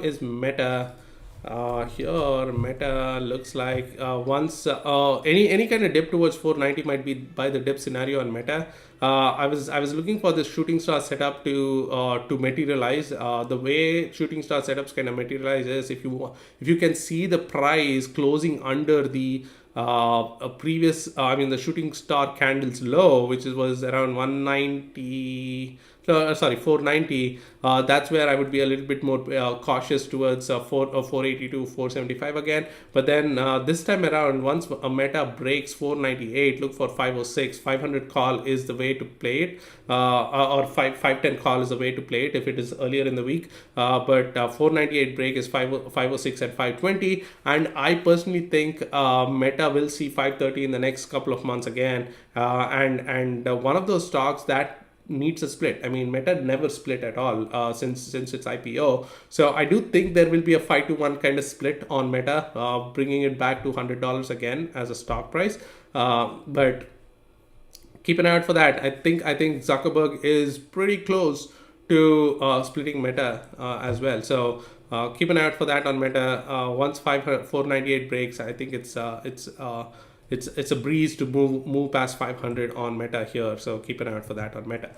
is Meta. Here Meta looks like once any kind of dip towards 490 might be by the dip scenario on Meta. I was looking for this shooting star setup to materialize. The way shooting star setups kind of materialize is if you can see the price closing under the previous I mean the shooting star candles low, which was around 190, sorry, 490. That's where I would be a little bit more cautious towards 480 to 475 again. But then this time around, once a Meta breaks 498, look for 506. 500 call is the way to play it, or 510 call is the way to play it if it is earlier in the week. But 498 break is 506 at 520, and I personally think Meta will see 530 in the next couple of months again, and one of those stocks that needs a split. I mean, Meta never split at all since its IPO. So I do think there will be a 5-to-1 kind of split on Meta, bringing it back to $100 again as a stock price. But keep an eye out for that. I think Zuckerberg is pretty close to splitting Meta as well. So keep an eye out for that on Meta. Once 498 breaks, I think it's a breeze to move past 500 on Meta here. So keep an eye out for that on Meta.